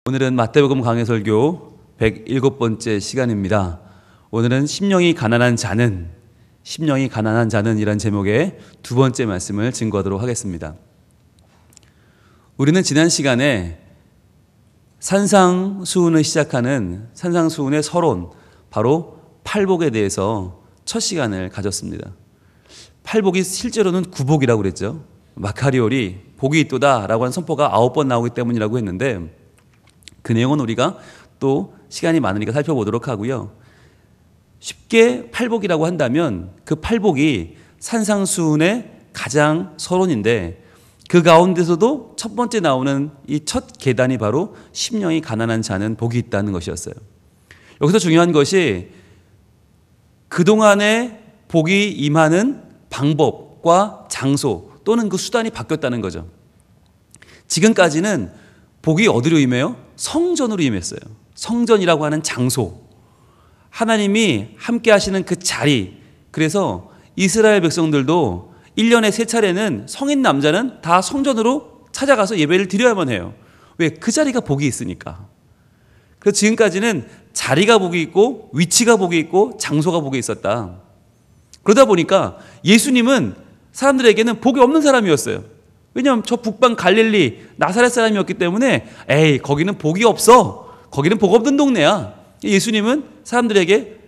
오늘은 마태복음 강해설교 107번째 시간입니다. 오늘은 심령이 가난한 자는 이란 제목의 두 번째 말씀을 증거하도록 하겠습니다. 우리는 지난 시간에 산상수훈을 시작하는 산상수훈의 서론, 바로 팔복에 대해서 첫 시간을 가졌습니다. 팔복이 실제로는 구복이라고 그랬죠. 마카리올이 복이 있도다 라고 하는 선포가 9번 나오기 때문이라고 했는데, 그 내용은 우리가 또 시간이 많으니까 살펴보도록 하고요. 쉽게 팔복이라고 한다면 그 팔복이 산상수훈의 가장 서론인데, 그 가운데서도 첫 번째 나오는 이 첫 계단이 바로 심령이 가난한 자는 복이 있다는 것이었어요. 여기서 중요한 것이 그동안의 복이 임하는 방법과 장소 또는 그 수단이 바뀌었다는 거죠. 지금까지는 복이 어디로 임해요? 성전으로 임했어요. 성전이라고 하는 장소, 하나님이 함께 하시는 그 자리. 그래서 이스라엘 백성들도 1년에 3차례는 성인 남자는 다 성전으로 찾아가서 예배를 드려야만 해요. 왜? 그 자리가 복이 있으니까. 그래서 지금까지는 자리가 복이 있고 위치가 복이 있고 장소가 복이 있었다. 그러다 보니까 예수님은 사람들에게는 복이 없는 사람이었어요. 왜냐하면 저 북방 갈릴리 나사렛 사람이었기 때문에 에이, 거기는 복이 없어. 거기는 복 없는 동네야. 예수님은 사람들에게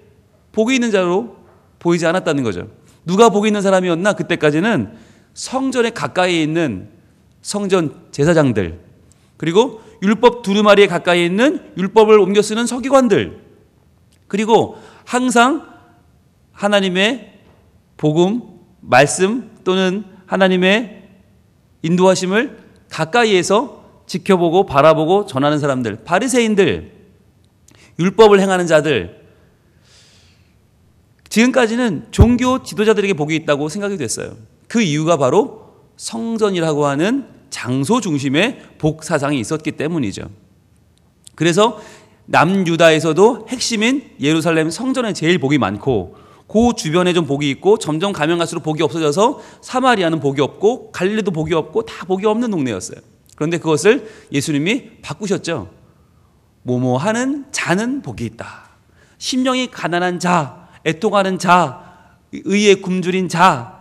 복이 있는 자로 보이지 않았다는 거죠. 누가 복이 있는 사람이었나? 그때까지는 성전에 가까이 있는 성전 제사장들, 그리고 율법 두루마리에 가까이 있는 율법을 옮겨 쓰는 서기관들, 그리고 항상 하나님의 복음, 말씀 또는 하나님의 인도하심을 가까이에서 지켜보고 바라보고 전하는 사람들, 바리새인들, 율법을 행하는 자들. 지금까지는 종교 지도자들에게 복이 있다고 생각이 됐어요. 그 이유가 바로 성전이라고 하는 장소 중심의 복 사상이 있었기 때문이죠. 그래서 남유다에서도 핵심인 예루살렘 성전에 제일 복이 많고, 그 주변에 좀 복이 있고, 점점 가면 갈수록 복이 없어져서 사마리아는 복이 없고 갈릴리도 복이 없고 다 복이 없는 동네였어요. 그런데 그것을 예수님이 바꾸셨죠. 뭐뭐 하는 자는 복이 있다. 심령이 가난한 자, 애통하는 자, 의에 굶주린 자,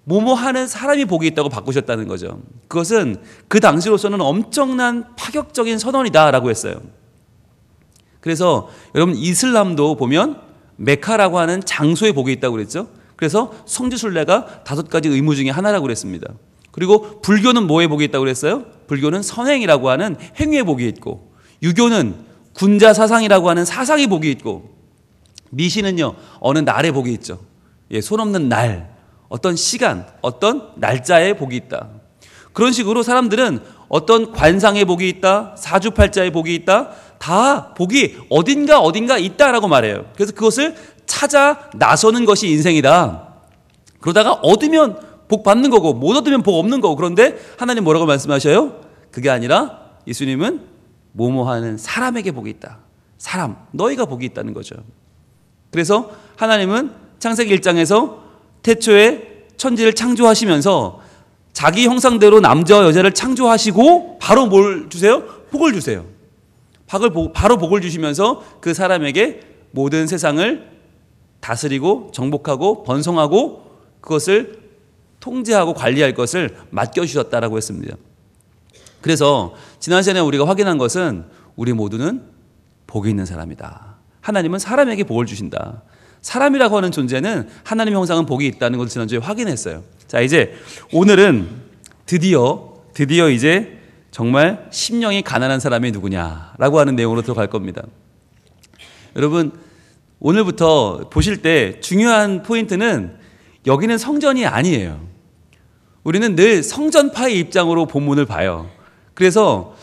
뭐뭐 하는 사람이 복이 있다고 바꾸셨다는 거죠. 그것은 그 당시로서는 엄청난 파격적인 선언이다라고 했어요. 그래서 여러분, 이슬람도 보면 메카라고 하는 장소에 복이 있다고 그랬죠. 그래서 성지순례가 5가지 의무 중에 하나라고 그랬습니다. 그리고 불교는 뭐에 복이 있다고 그랬어요? 불교는 선행이라고 하는 행위에 복이 있고, 유교는 군자 사상이라고 하는 사상이 복이 있고, 미신은요 어느 날에 복이 있죠. 손 없는 날, 어떤 시간, 어떤 날짜에 복이 있다. 그런 식으로 사람들은 어떤 관상에 복이 있다, 사주팔자에 복이 있다, 다 복이 어딘가 있다라고 말해요. 그래서 그것을 찾아 나서는 것이 인생이다. 그러다가 얻으면 복 받는 거고 못 얻으면 복 없는 거고. 그런데 하나님 뭐라고 말씀하셔요? 그게 아니라 예수님은 뭐뭐하는 사람에게 복이 있다. 사람, 너희가 복이 있다는 거죠. 그래서 하나님은 창세기 1장에서 태초에 천지를 창조하시면서 자기 형상대로 남자와 여자를 창조하시고 바로 뭘 주세요? 복을 주세요. 바로 복을 주시면서 그 사람에게 모든 세상을 다스리고 정복하고 번성하고 그것을 통제하고 관리할 것을 맡겨주셨다라고 했습니다. 그래서 지난 시간에 우리가 확인한 것은 우리 모두는 복이 있는 사람이다. 하나님은 사람에게 복을 주신다. 사람이라고 하는 존재는 하나님의 형상은 복이 있다는 것을 지난주에 확인했어요. 자, 이제 오늘은 드디어 이제 정말 심령이 가난한 사람이 누구냐라고 하는 내용으로 들어갈 겁니다. 여러분, 오늘부터 보실 때 중요한 포인트는 여기는 성전이 아니에요. 우리는 늘 성전파의 입장으로 본문을 봐요. 그래서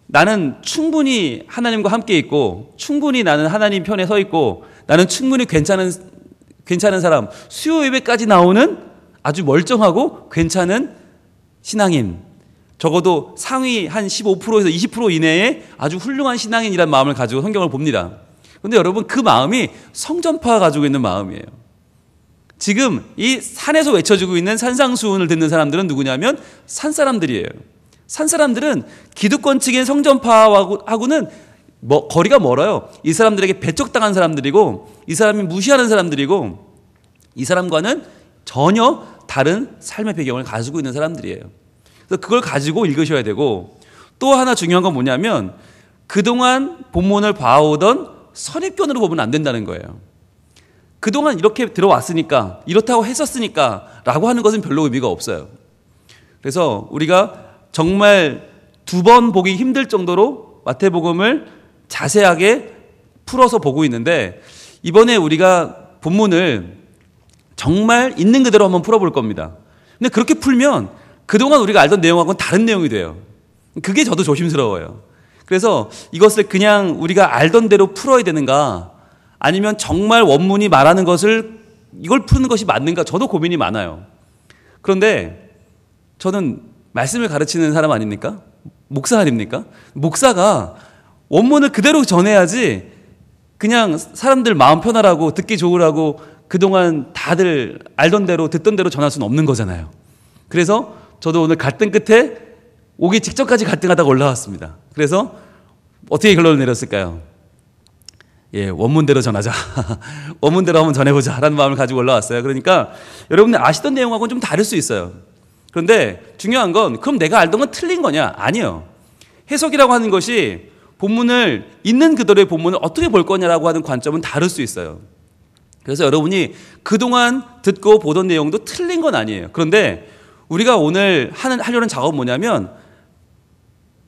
나는 충분히 하나님과 함께 있고, 충분히 나는 하나님 편에 서 있고, 나는 충분히 괜찮은 사람, 수요 예배까지 나오는 아주 멀쩡하고 괜찮은 신앙인, 적어도 상위 한 15%에서 20% 이내에 아주 훌륭한 신앙인이라는 마음을 가지고 성경을 봅니다. 그런데 여러분, 그 마음이 성전파가 가지고 있는 마음이에요. 지금 이 산에서 외쳐지고 있는 산상수훈을 듣는 사람들은 누구냐면 산사람들이에요. 산 사람들은 기득권 측의 성전파하고는 거리가 멀어요. 이 사람들에게 배척당한 사람들이고, 이 사람이 무시하는 사람들이고, 이 사람과는 전혀 다른 삶의 배경을 가지고 있는 사람들이에요. 그래서 그걸 가지고 읽으셔야 되고, 또 하나 중요한 건 뭐냐면 그동안 본문을 봐오던 선입견으로 보면 안 된다는 거예요. 그동안 이렇게 들어왔으니까, 이렇다고 했었으니까 라고 하는 것은 별로 의미가 없어요. 그래서 우리가 정말 2번 보기 힘들 정도로 마태복음을 자세하게 풀어서 보고 있는데, 이번에 우리가 본문을 정말 있는 그대로 한번 풀어볼 겁니다. 근데 그렇게 풀면 그동안 우리가 알던 내용하고는 다른 내용이 돼요. 그게 저도 조심스러워요. 그래서 이것을 그냥 우리가 알던 대로 풀어야 되는가, 아니면 정말 원문이 말하는 것을 이걸 푸는 것이 맞는가, 저도 고민이 많아요. 그런데 저는 말씀을 가르치는 사람 아닙니까? 목사 아닙니까? 목사가 원문을 그대로 전해야지 그냥 사람들 마음 편하라고 듣기 좋으라고 그동안 다들 알던 대로 듣던 대로 전할 수는 없는 거잖아요. 그래서 저도 오늘 갈등 끝에 오기 직전까지 갈등하다가 올라왔습니다. 그래서 어떻게 결론을 내렸을까요? 원문대로 전하자. 원문대로 한번 전해보자 라는 마음을 가지고 올라왔어요. 그러니까 여러분들 아시던 내용하고는 좀 다를 수 있어요. 그런데 중요한 건, 그럼 내가 알던 건 틀린 거냐? 아니요. 해석이라고 하는 것이 본문을, 있는 그대로의 본문을 어떻게 볼 거냐라고 하는 관점은 다를 수 있어요. 그래서 여러분이 그동안 듣고 보던 내용도 틀린 건 아니에요. 그런데 우리가 오늘 하려는 작업은 뭐냐면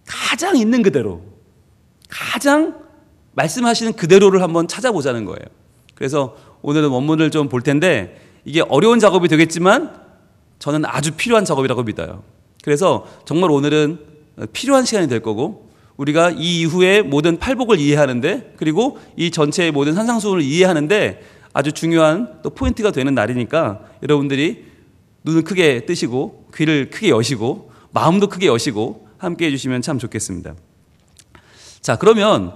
가장 있는 그대로, 가장 말씀하시는 그대로를 한번 찾아보자는 거예요. 그래서 오늘은 원문을 좀 볼 텐데, 이게 어려운 작업이 되겠지만 저는 아주 필요한 작업이라고 믿어요. 그래서 정말 오늘은 필요한 시간이 될 거고, 우리가 이 이후에 모든 팔복을 이해하는데, 그리고 이 전체의 모든 산상수훈을 이해하는데 아주 중요한 또 포인트가 되는 날이니까, 여러분들이 눈을 크게 뜨시고 귀를 크게 여시고 마음도 크게 여시고 함께 해주시면 참 좋겠습니다. 자, 그러면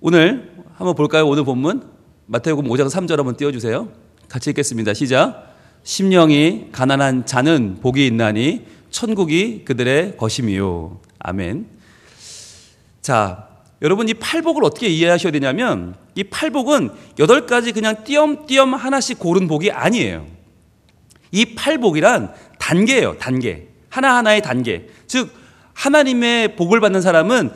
오늘 한번 볼까요? 오늘 본문 마태복음 5장 3절 한번 띄워주세요. 같이 읽겠습니다. 시작. 심령이 가난한 자는 복이 있나니 천국이 그들의 것임이요. 아멘. 자, 여러분, 이 팔복을 어떻게 이해하셔야 되냐면, 이 팔복은 8가지 그냥 띄엄띄엄 하나씩 고른 복이 아니에요. 이 팔복이란 단계예요. 단계. 하나하나의 단계. 즉 하나님의 복을 받는 사람은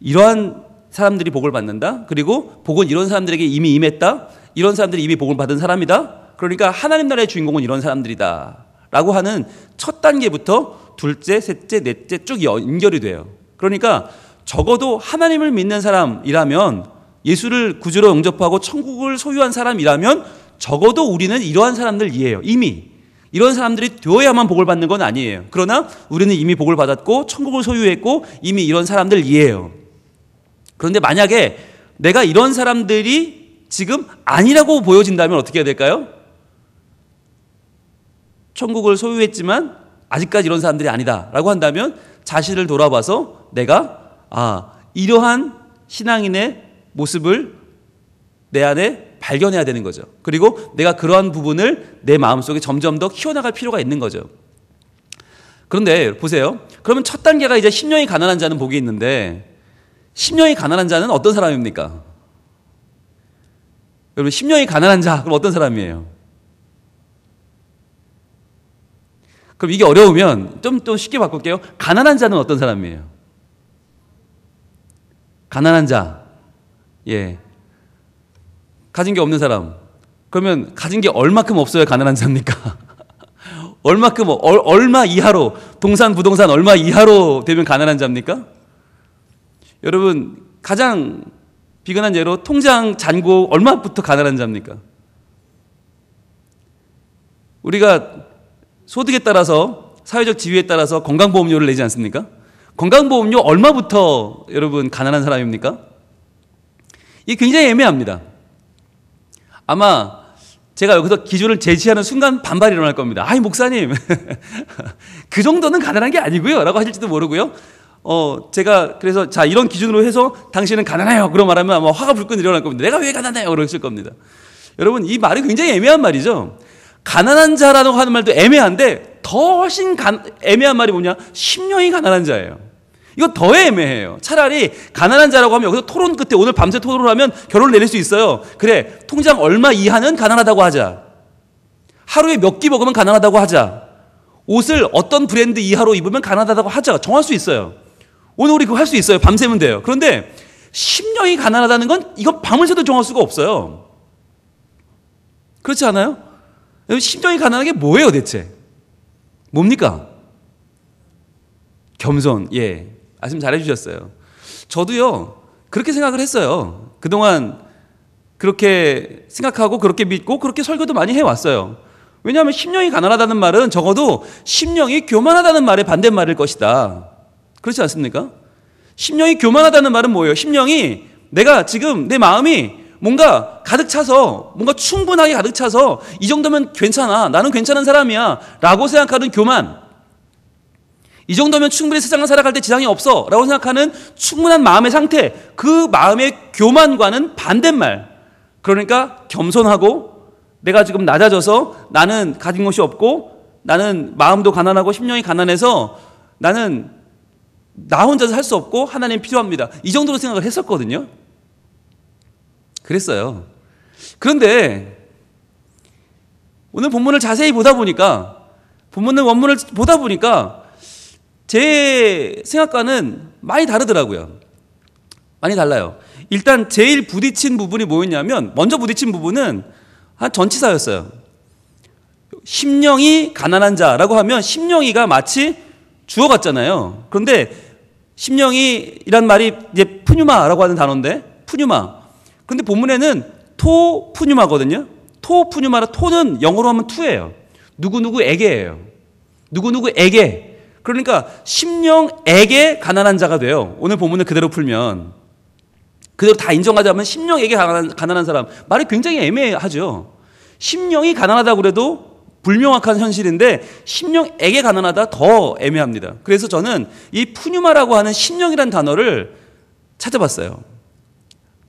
이러한 사람들이 복을 받는다. 그리고 복은 이런 사람들에게 이미 임했다. 이런 사람들이 이미 복을 받은 사람이다. 그러니까 하나님 나라의 주인공은 이런 사람들이다 라고 하는 첫 단계부터 둘째, 셋째, 넷째 쭉 연결이 돼요. 그러니까 적어도 하나님을 믿는 사람이라면, 예수를 구주로 영접하고 천국을 소유한 사람이라면 적어도 우리는 이러한 사람들이에요. 이미 이런 사람들이 되어야만 복을 받는 건 아니에요. 그러나 우리는 이미 복을 받았고 천국을 소유했고 이미 이런 사람들이에요. 그런데 만약에 내가 이런 사람들이 지금 아니라고 보여진다면 어떻게 해야 될까요? 천국을 소유했지만 아직까지 이런 사람들이 아니다 라고 한다면 자신을 돌아봐서 내가 이러한 신앙인의 모습을 내 안에 발견해야 되는 거죠. 그리고 내가 그러한 부분을 내 마음속에 점점 더 키워나갈 필요가 있는 거죠. 그런데 보세요. 그러면 첫 단계가 이제 심령이 가난한 자는 복이 있는데, 심령이 가난한 자는 어떤 사람입니까? 여러분, 심령이 가난한 자, 그럼 어떤 사람이에요? 그럼 이게 어려우면 좀 쉽게 바꿀게요. 가난한 자는 어떤 사람이에요? 가난한 자, 가진 게 없는 사람. 그러면 가진 게 얼마큼 없어야 가난한 자입니까? 얼마큼, 얼마 이하로, 동산, 부동산 얼마 이하로 되면 가난한 자입니까? 여러분, 가장 비근한 예로 통장 잔고 얼마부터 가난한 자입니까? 우리가 소득에 따라서, 사회적 지위에 따라서 건강보험료를 내지 않습니까? 건강보험료 얼마부터 여러분 가난한 사람입니까? 이게 굉장히 애매합니다. 아마 제가 여기서 기준을 제시하는 순간 반발이 일어날 겁니다. 아이, 목사님 그 정도는 가난한 게 아니고요 라고 하실지도 모르고요. 제가 그래서 자, 이런 기준으로 해서 당신은 가난해요 그런 말하면 아마 화가 불끈 일어날 겁니다. 내가 왜 가난해요 그러실 겁니다. 여러분, 이 말이 굉장히 애매한 말이죠. 가난한 자라고 하는 말도 애매한데 더 훨씬 애매한 말이 뭐냐? 심령이 가난한 자예요. 이거 더 애매해요. 차라리 가난한 자라고 하면 여기서 토론 끝에 오늘 밤새 토론을 하면 결론을 내릴 수 있어요. 그래, 통장 얼마 이하는 가난하다고 하자. 하루에 몇 끼 먹으면 가난하다고 하자. 옷을 어떤 브랜드 이하로 입으면 가난하다고 하자. 정할 수 있어요. 오늘 우리 그거 할 수 있어요. 밤새면 돼요. 그런데 심령이 가난하다는 건 이건 밤을 새도 정할 수가 없어요. 그렇지 않아요? 심령이 가난한 게 뭐예요 대체? 뭡니까? 겸손. 예, 말씀 잘해 주셨어요. 저도요 그렇게 생각을 했어요. 그동안 그렇게 생각하고 그렇게 믿고 그렇게 설교도 많이 해왔어요. 왜냐하면 심령이 가난하다는 말은 적어도 심령이 교만하다는 말의 반대말일 것이다. 그렇지 않습니까? 심령이 교만하다는 말은 뭐예요? 심령이 내가 지금 내 마음이 뭔가 가득 차서 뭔가 충분하게 가득 차서 이 정도면 괜찮아. 나는 괜찮은 사람이야 라고 생각하는 교만. 이 정도면 충분히 세상을 살아갈 때 지장이 없어 라고 생각하는 충분한 마음의 상태. 그 마음의 교만과는 반대말. 그러니까 겸손하고 내가 지금 낮아져서 나는 가진 것이 없고 나는 마음도 가난하고 심령이 가난해서 나는 나 혼자서 할 수 없고 하나님 필요합니다. 이 정도로 생각을 했었거든요. 그랬어요. 그런데 오늘 본문을 자세히 보다 보니까 원문을 보다 보니까 제 생각과는 많이 다르더라고요. 많이 달라요. 일단 제일 부딪힌 부분이 뭐였냐면 먼저 부딪힌 부분은 한 전치사였어요. 심령이 가난한 자라고 하면 심령이가 마치 주어 같잖아요. 그런데 심령이란 말이 이제 푸뉴마라고 하는 단어인데 푸뉴마. 그런데 본문에는 토 푸뉴마거든요. 토 푸뉴마라 토는 영어로 하면 투예요. 누구누구에게예요. 누구누구에게. 그러니까 심령에게 가난한 자가 돼요. 오늘 본문을 그대로 풀면 그대로 다 인정하자면 심령에게 가난한 사람 말이 굉장히 애매하죠. 심령이 가난하다고 그래도 불명확한 현실인데 심령에게 가난하다 더 애매합니다. 그래서 저는 이 푸뉴마라고 하는 심령이라는 단어를 찾아봤어요.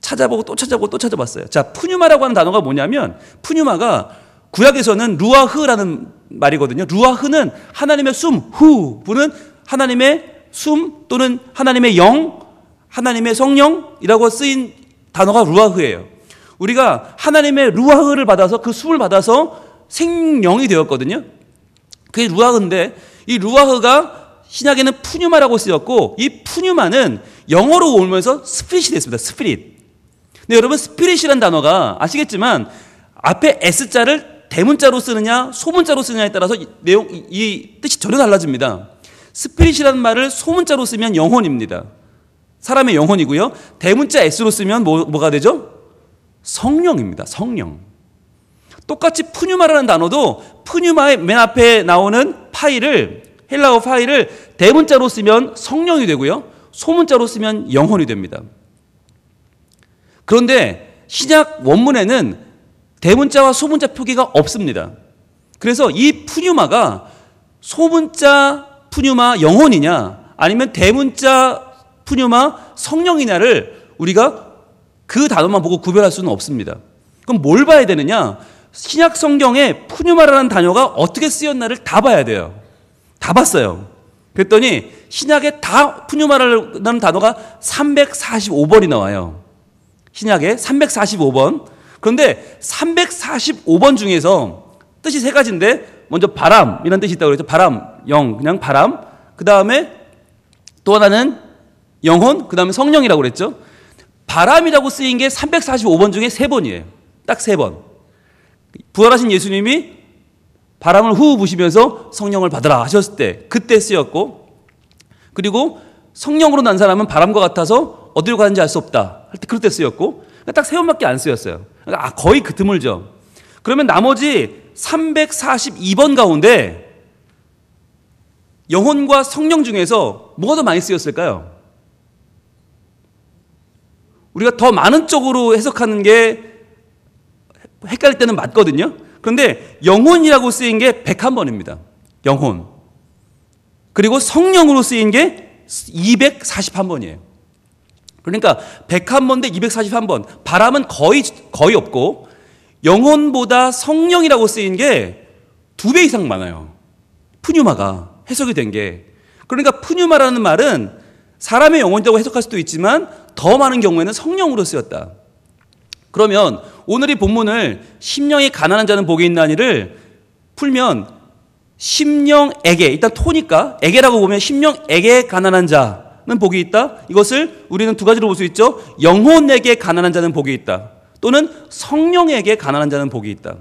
찾아보고 또 찾아보고 또 찾아봤어요. 자, 푸뉴마라고 하는 단어가 뭐냐면 푸뉴마가 구약에서는 루아흐라는 말이거든요. 루아흐는 하나님의 숨, 후는 하나님의 숨 또는 하나님의 영, 하나님의 성령이라고 쓰인 단어가 루아흐예요. 우리가 하나님의 루아흐를 받아서 그 숨을 받아서 생명이 되었거든요. 그게 루아흐인데 이 루아흐가 신약에는 푸뉴마라고 쓰였고 이 푸뉴마는 영어로 오면서 스피릿이 됐습니다. 스피릿. 근데 여러분 스피릿이라는 단어가 아시겠지만 앞에 S자를 대문자로 쓰느냐 소문자로 쓰느냐에 따라서 이 뜻이 전혀 달라집니다. 스피릿이라는 말을 소문자로 쓰면 영혼입니다. 사람의 영혼이고요. 대문자 S로 쓰면 뭐가 되죠? 성령입니다. 성령. 똑같이 푸뉴마라는 단어도 푸뉴마의 맨 앞에 나오는 헬라어 파일을 대문자로 쓰면 성령이 되고요. 소문자로 쓰면 영혼이 됩니다. 그런데 신약 원문에는 대문자와 소문자 표기가 없습니다. 그래서 이 푸뉴마가 소문자 푸뉴마 영혼이냐 아니면 대문자 푸뉴마 성령이냐를 우리가 그 단어만 보고 구별할 수는 없습니다. 그럼 뭘 봐야 되느냐? 신약 성경에 푸뉴마라는 단어가 어떻게 쓰였나를 다 봐야 돼요. 다 봤어요. 그랬더니 신약에 다 푸뉴마라는 단어가 345번이 나와요. 신약에 345번. 그런데 345번 중에서 뜻이 세 가지인데 먼저 바람이라는 뜻이 있다고 그랬죠. 바람, 그냥 바람. 그 다음에 또 하나는 영혼, 그 다음에 성령이라고 그랬죠. 바람이라고 쓰인 게 345번 중에 3번이에요. 딱 3번. 부활하신 예수님이 바람을 후 부시면서 성령을 받으라 하셨을 때 그때 쓰였고, 그리고 성령으로 난 사람은 바람과 같아서 어디로 가는지 알 수 없다 할 때 그럴 때 쓰였고, 딱 3번밖에 안 쓰였어요. 그러니까 거의 그 드물죠. 그러면 나머지 342번 가운데 영혼과 성령 중에서 뭐가 더 많이 쓰였을까요? 우리가 더 많은 쪽으로 해석하는 게 헷갈릴 때는 맞거든요. 그런데 영혼이라고 쓰인 게 101번입니다. 영혼. 그리고 성령으로 쓰인 게 241번이에요. 그러니까 101번 대 241번. 바람은 거의 없고 영혼보다 성령이라고 쓰인 게 2배 이상 많아요. 푸뉴마가 해석이 된 게. 그러니까 푸뉴마라는 말은 사람의 영혼이라고 해석할 수도 있지만 더 많은 경우에는 성령으로 쓰였다. 그러면 오늘 이 본문을 심령이 가난한 자는 복이 있나니를 풀면 심령에게, 일단 토니까 에게라고 보면 심령에게 가난한 자는 복이 있다. 이것을 우리는 두 가지로 볼 수 있죠. 영혼에게 가난한 자는 복이 있다. 또는 성령에게 가난한 자는 복이 있다.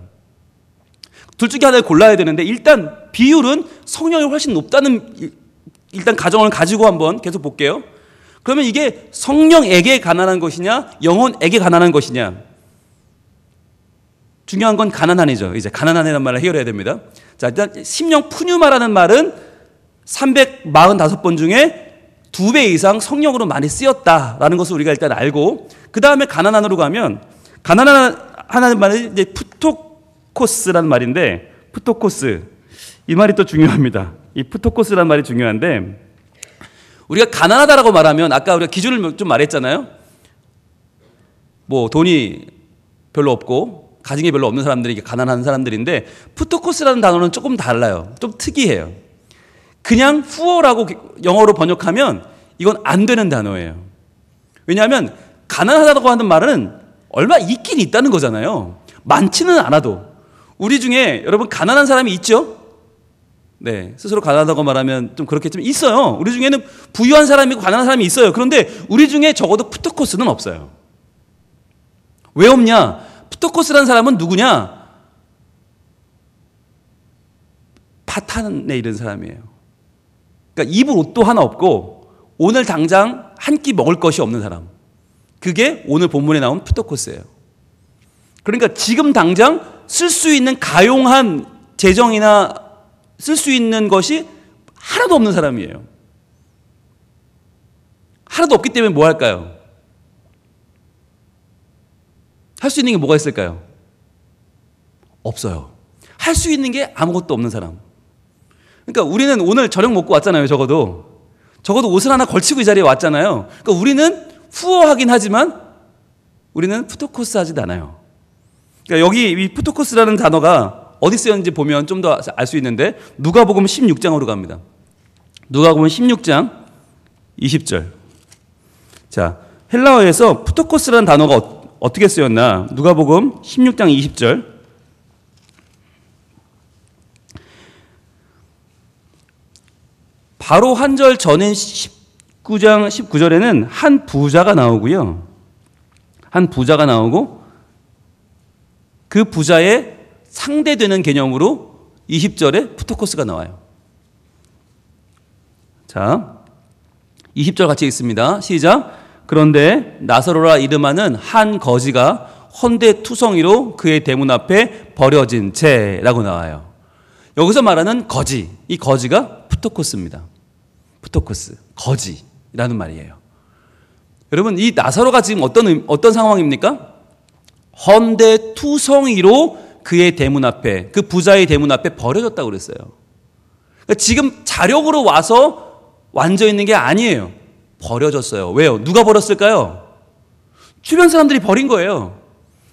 둘 중에 하나를 골라야 되는데 일단 비율은 성령이 훨씬 높다는 일단 가정을 가지고 한번 계속 볼게요. 그러면 이게 성령에게 가난한 것이냐 영혼에게 가난한 것이냐. 중요한 건 가난한이죠. 이제 가난한이라는 말을 해결해야 됩니다. 자, 일단 심령 푸뉴마라는 말은 345번 중에 2배 이상 성령으로 많이 쓰였다라는 것을 우리가 일단 알고, 그 다음에 가난한으로 가면 가난한 말은 이제 푸토코스라는 말인데, 푸토코스 이 말이 또 중요합니다. 이 푸토코스라는 말이 중요한데, 우리가 가난하다라고 말하면 아까 우리가 기준을 좀 말했잖아요. 뭐 돈이 별로 없고 가진 게 별로 없는 사람들이 이게 가난한 사람들인데, 푸토코스라는 단어는 조금 달라요. 좀 특이해요. 그냥 푸어라고 영어로 번역하면 이건 안 되는 단어예요. 왜냐하면 가난하다고 하는 말은 얼마 있긴 있다는 거잖아요. 많지는 않아도. 우리 중에 여러분 가난한 사람이 있죠? 네, 스스로 가난하다고 말하면 좀 그렇겠지만 있어요. 우리 중에는 부유한 사람이고 가난한 사람이 있어요. 그런데 우리 중에 적어도 푸토코스는 없어요. 왜 없냐? 푸토코스라는 사람은 누구냐? 파탄에 이른 사람이에요. 그러니까 입을 옷도 하나 없고 오늘 당장 한 끼 먹을 것이 없는 사람. 그게 오늘 본문에 나온 푸토코스예요. 그러니까 지금 당장 쓸 수 있는 가용한 재정이나 쓸 수 있는 것이 하나도 없는 사람이에요. 하나도 없기 때문에 뭐 할까요? 할 수 있는 게 뭐가 있을까요? 없어요. 할 수 있는 게 아무것도 없는 사람. 그러니까 우리는 오늘 저녁 먹고 왔잖아요. 적어도 옷을 하나 걸치고 이 자리에 왔잖아요. 그러니까 우리는 후어하긴 하지만 우리는 푸토코스 하지도 않아요. 그러니까 여기 이 푸토코스라는 단어가 어디 쓰였는지 보면 좀 더 알 수 있는데, 누가복음 16장으로 갑니다. 누가복음 16장 20절. 자, 헬라어에서 푸토코스라는 단어가 어떻게 쓰였나? 누가복음 16장 20절. 바로 한 절 전인 19장 19절에는 한 부자가 나오고요. 한 부자가 나오고 그 부자의 상대되는 개념으로 20절에 푸토코스가 나와요. 자, 20절 같이 읽습니다. 시작. 그런데 나사로라 이름하는 한 거지가 헌데투성이로 그의 대문 앞에 버려진 채라고 나와요. 여기서 말하는 거지, 이 거지가 푸토코스입니다. 푸토코스, 거지라는 말이에요. 여러분, 이 나사로가 지금 어떤 상황입니까? 헌데투성이로 그의 대문 앞에, 그 부자의 대문 앞에 버려졌다고 그랬어요. 그러니까 지금 자력으로 와서 완져 있는 게 아니에요. 버려졌어요. 왜요? 누가 버렸을까요? 주변 사람들이 버린 거예요.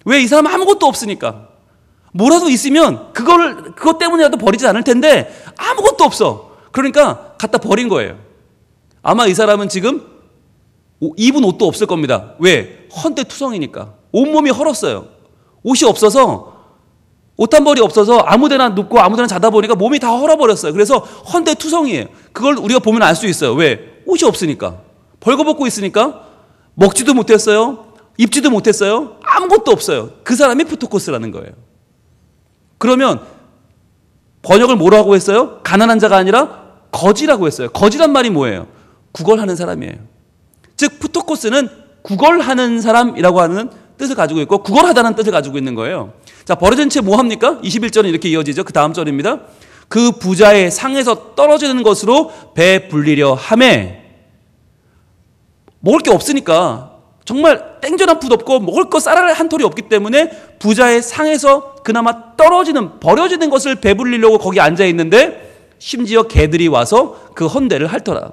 왜? 이 사람 아무것도 없으니까. 뭐라도 있으면 그것 때문이라도 버리지 않을 텐데 아무것도 없어. 그러니까 갖다 버린 거예요. 아마 이 사람은 지금 입은 옷도 없을 겁니다. 왜? 헌데투성이니까. 온몸이 헐었어요. 옷이 없어서, 옷 한 벌이 없어서 아무데나 눕고 아무데나 자다 보니까 몸이 다 헐어버렸어요. 그래서 헌데투성이에요. 그걸 우리가 보면 알 수 있어요. 왜? 옷이 없으니까. 벌거벗고 있으니까 먹지도 못했어요. 입지도 못했어요. 아무것도 없어요. 그 사람이 푸토코스라는 거예요. 그러면 번역을 뭐라고 했어요? 가난한 자가 아니라 거지라고 했어요. 거지란 말이 뭐예요? 구걸하는 사람이에요. 즉 푸토코스는 구걸하는 사람이라고 하는 뜻을 가지고 있고, 구걸하다는 뜻을 가지고 있는 거예요. 자, 버려진 채 뭐 합니까? 21절은 이렇게 이어지죠. 그 다음 절입니다. 그 부자의 상에서 떨어지는 것으로 배불리려 하매. 먹을 게 없으니까, 정말 땡전한 풋 없고 먹을 거 쌀알 한 톨이 없기 때문에 부자의 상에서 그나마 버려지는 것을 배불리려고 거기 앉아 있는데, 심지어 개들이 와서 그 헌대를 핥더라.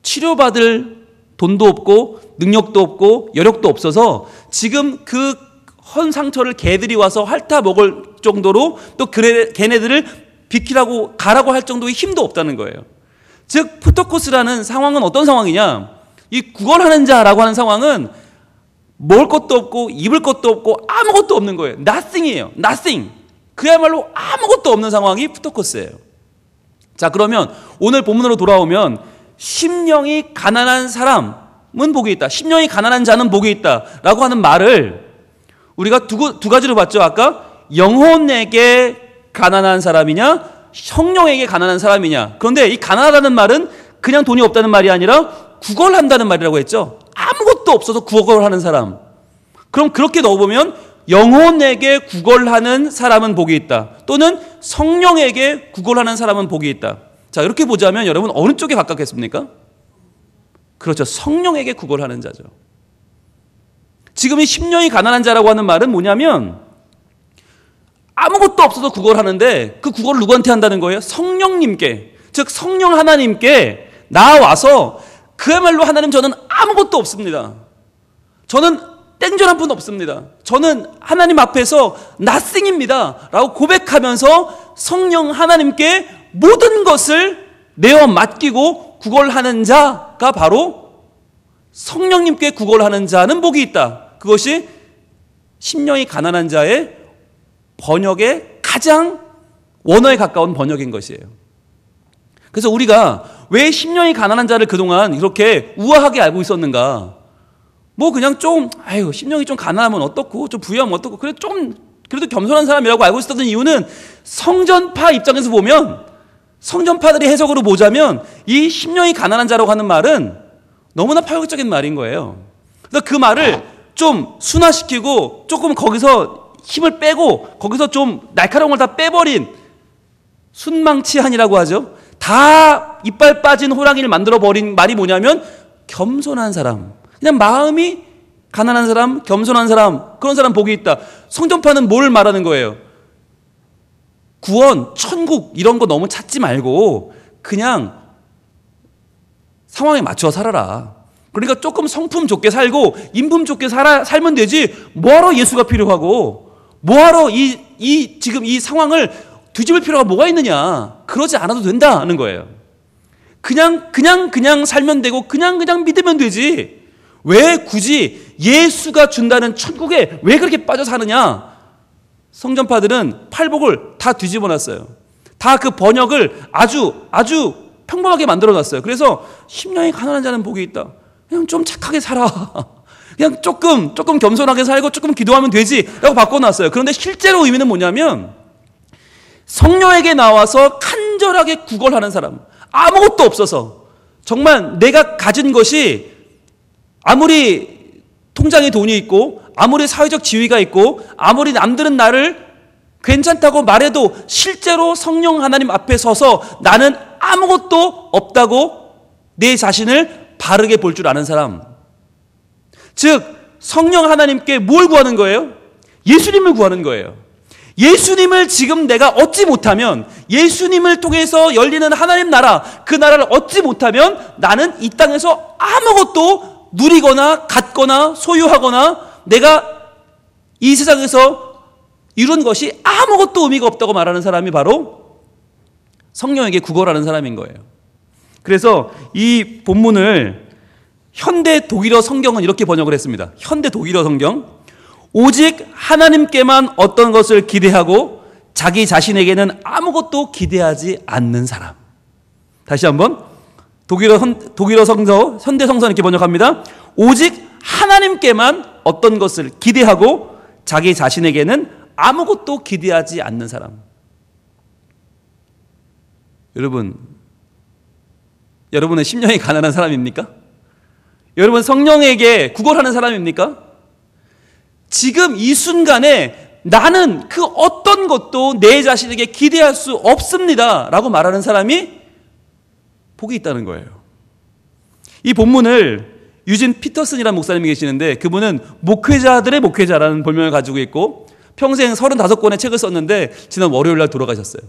치료받을 돈도 없고 능력도 없고 여력도 없어서 지금 그 헌 상처를 개들이 와서 핥아 먹을 정도로 또 걔네들을 비키라고 가라고 할 정도의 힘도 없다는 거예요. 즉 프토코스라는 상황은 어떤 상황이냐, 이 구걸하는 자라고 하는 상황은 먹을 것도 없고 입을 것도 없고 아무것도 없는 거예요. nothing이에요. nothing. 그야말로 아무것도 없는 상황이 프토코스예요. 자, 그러면 오늘 본문으로 돌아오면 심령이 가난한 사람은 복이 있다, 심령이 가난한 자는 복이 있다 라고 하는 말을 우리가 두 가지로 봤죠. 아까 영혼에게 가난한 사람이냐, 성령에게 가난한 사람이냐. 그런데 이 가난하다는 말은 그냥 돈이 없다는 말이 아니라 구걸한다는 말이라고 했죠. 아무것도 없어서 구걸하는 사람. 그럼 그렇게 넣어보면 영혼에게 구걸하는 사람은 복이 있다, 또는 성령에게 구걸하는 사람은 복이 있다. 자, 이렇게 보자면 여러분 어느 쪽에 가깝겠습니까? 그렇죠. 성령에게 구걸하는 자죠. 지금 이 심령이 가난한 자라고 하는 말은 뭐냐면 아무것도 없어서 구걸하는데 그 구걸을 누구한테 한다는 거예요? 성령님께, 즉 성령 하나님께 나와서 그야말로 하나님, 저는 아무것도 없습니다. 저는 땡전 한 푼 없습니다. 저는 하나님 앞에서 nothing입니다 라고 고백하면서 성령 하나님께 모든 것을 내어 맡기고 구걸하는 자가 바로 성령님께 구걸하는 자는 복이 있다. 그것이 심령이 가난한 자의 번역의 가장 원어에 가까운 번역인 것이에요. 그래서 우리가 왜 심령이 가난한 자를 그동안 이렇게 우아하게 알고 있었는가? 뭐 그냥 좀 심령이 좀 가난하면 어떻고 좀 부유하면 어떻고 그래도 겸손한 사람이라고 알고 있었던 이유는 성전파 입장에서 보면, 성전파들의 해석으로 보자면 이 심령이 가난한 자라고 하는 말은 너무나 파격적인 말인 거예요. 그래서 그 말을 좀 순화시키고 조금 거기서 힘을 빼고 거기서 좀 날카로운 걸 다 빼버린 순망치한이라고 하죠. 다 이빨 빠진 호랑이를 만들어버린 말이 뭐냐면 겸손한 사람, 그냥 마음이 가난한 사람, 겸손한 사람, 그런 사람 복이 있다. 성전파는 뭘 말하는 거예요? 구원, 천국 이런 거 너무 찾지 말고 그냥 상황에 맞춰 살아라. 그러니까 조금 성품 좋게 살고 인품 좋게 살면 되지, 뭐하러 예수가 필요하고 뭐하러 지금 이 상황을 뒤집을 필요가 뭐가 있느냐. 그러지 않아도 된다는 거예요. 그냥 살면 되고 그냥 믿으면 되지. 왜 굳이 예수가 준다는 천국에 왜 그렇게 빠져 사느냐. 성전파들은 팔복을 다 뒤집어 놨어요. 다 그 번역을 아주 평범하게 만들어 놨어요. 그래서 심령이 가난한 자는 복이 있다. 그냥 좀 착하게 살아. 그냥 조금 겸손하게 살고 조금 기도하면 되지 라고 바꿔놨어요. 그런데 실제로 의미는 뭐냐면 성령에게 나와서 간절하게 구걸하는 사람, 아무것도 없어서 정말 내가 가진 것이 아무리 통장에 돈이 있고 아무리 사회적 지위가 있고 아무리 남들은 나를 괜찮다고 말해도 실제로 성령 하나님 앞에 서서 나는 아무것도 없다고 내 자신을 바르게 볼 줄 아는 사람, 즉 성령 하나님께 뭘 구하는 거예요? 예수님을 구하는 거예요. 예수님을 지금 내가 얻지 못하면, 예수님을 통해서 열리는 하나님 나라, 그 나라를 얻지 못하면 나는 이 땅에서 아무것도 누리거나 갖거나 소유하거나 내가 이 세상에서 이룬 것이 아무것도 의미가 없다고 말하는 사람이 바로 성령에게 구걸하는 사람인 거예요. 그래서 이 본문을 현대 독일어 성경은 이렇게 번역을 했습니다. 현대 독일어 성경, 오직 하나님께만 어떤 것을 기대하고 자기 자신에게는 아무것도 기대하지 않는 사람. 다시 한번 독일어 성서 현대 성서는 이렇게 번역합니다. 오직 하나님께만 어떤 것을 기대하고 자기 자신에게는 아무것도 기대하지 않는 사람. 여러분은 심령이 가난한 사람입니까? 여러분 성령에게 구걸하는 사람입니까? 지금 이 순간에 나는 그 어떤 것도 내 자신에게 기대할 수 없습니다 라고 말하는 사람이 복이 있다는 거예요. 이 본문을 유진 피터슨이라는 목사님이 계시는데, 그분은 목회자들의 목회자라는 별명을 가지고 있고 평생 35권의 책을 썼는데 지난 월요일날 돌아가셨어요.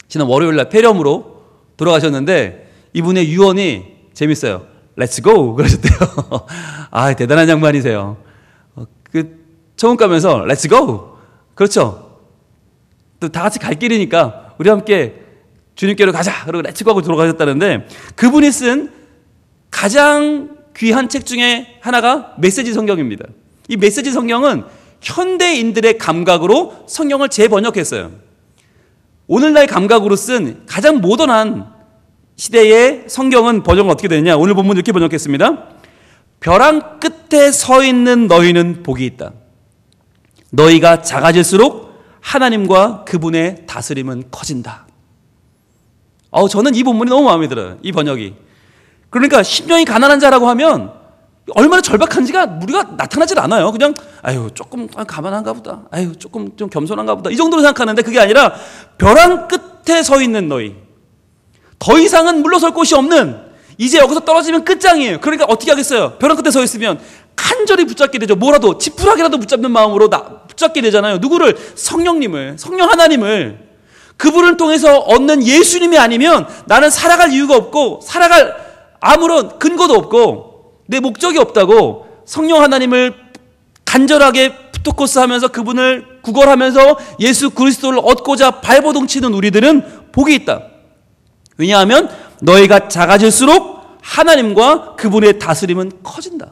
지난 월요일날 폐렴으로 돌아가셨는데 이분의 유언이 재밌어요. Let's go 그러셨대요. 아, 대단한 양반이세요. 처음 가면서 Let's go. 그렇죠. 또 다 같이 갈 길이니까 우리 함께 주님께로 가자. 그러고 렛츠고 하고 돌아가셨다는데 그분이 쓴 가장 귀한 책 중에 하나가 메시지 성경입니다. 이 메시지 성경은 현대인들의 감각으로 성경을 재번역했어요. 오늘날 감각으로 쓴 가장 모던한 시대의 성경은 번역은 어떻게 되느냐? 오늘 본문 이렇게 번역했습니다. 벼랑 끝에 서 있는 너희는 복이 있다. 너희가 작아질수록 하나님과 그분의 다스림은 커진다. 저는 이 본문이 너무 마음에 들어요. 이 번역이. 그러니까 심령이 가난한 자라고 하면 얼마나 절박한지가 우리가 나타나질 않아요. 그냥 조금 가만한가 보다. 조금 좀 겸손한가 보다. 이 정도로 생각하는데 그게 아니라 벼랑 끝에 서 있는 너희. 더 이상은 물러설 곳이 없는, 이제 여기서 떨어지면 끝장이에요. 그러니까 어떻게 하겠어요? 벼랑 끝에 서 있으면 간절히 붙잡게 되죠. 뭐라도 지푸라기라도 붙잡는 마음으로 붙잡게 되잖아요. 누구를? 성령님을, 성령 하나님을. 그분을 통해서 얻는 예수님이 아니면 나는 살아갈 이유가 없고 살아갈 아무런 근거도 없고 내 목적이 없다고. 성령 하나님을 간절하게 푸토코스 하면서 그분을 구걸하면서 예수 그리스도를 얻고자 발버둥 치는 우리들은 복이 있다. 왜냐하면 너희가 작아질수록 하나님과 그분의 다스림은 커진다.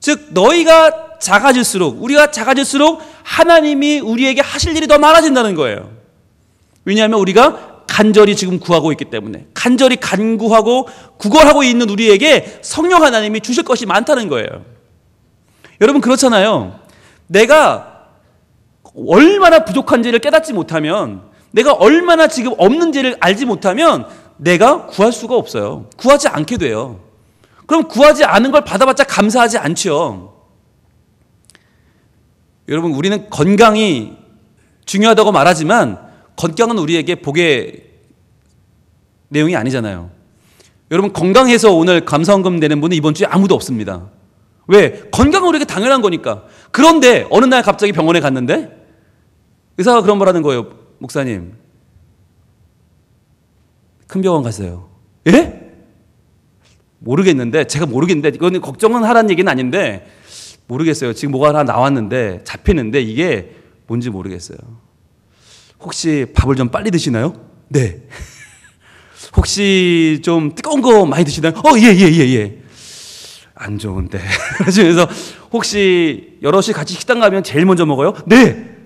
즉 너희가 작아질수록, 우리가 작아질수록 하나님이 우리에게 하실 일이 더 많아진다는 거예요. 왜냐하면 우리가 간절히 지금 구하고 있기 때문에, 간절히 간구하고 구걸하고 있는 우리에게 성령 하나님이 주실 것이 많다는 거예요. 여러분 그렇잖아요. 내가 얼마나 부족한지를 깨닫지 못하면, 내가 얼마나 지금 없는지를 알지 못하면 내가 구할 수가 없어요. 구하지 않게 돼요. 그럼 구하지 않은 걸 받아봤자 감사하지 않죠. 여러분 우리는 건강이 중요하다고 말하지만 건강은 우리에게 복의 내용이 아니잖아요. 여러분 건강해서 오늘 감사원금 내는 분은 이번 주에 아무도 없습니다. 왜? 건강은 우리에게 당연한 거니까. 그런데 어느 날 갑자기 병원에 갔는데 의사가 그런 말 하는 거예요. 목사님, 큰 병원 가세요. 예? 모르겠는데, 제가 모르겠는데, 이거는 걱정은 하라는 얘기는 아닌데, 모르겠어요. 지금 뭐가 하나 나왔는데, 잡히는데, 이게 뭔지 모르겠어요. 혹시 밥을 좀 빨리 드시나요? 네. 혹시 좀 뜨거운 거 많이 드시나요? 예. 안 좋은데. 그래서 혹시 여럿이 같이 식당 가면 제일 먼저 먹어요? 네.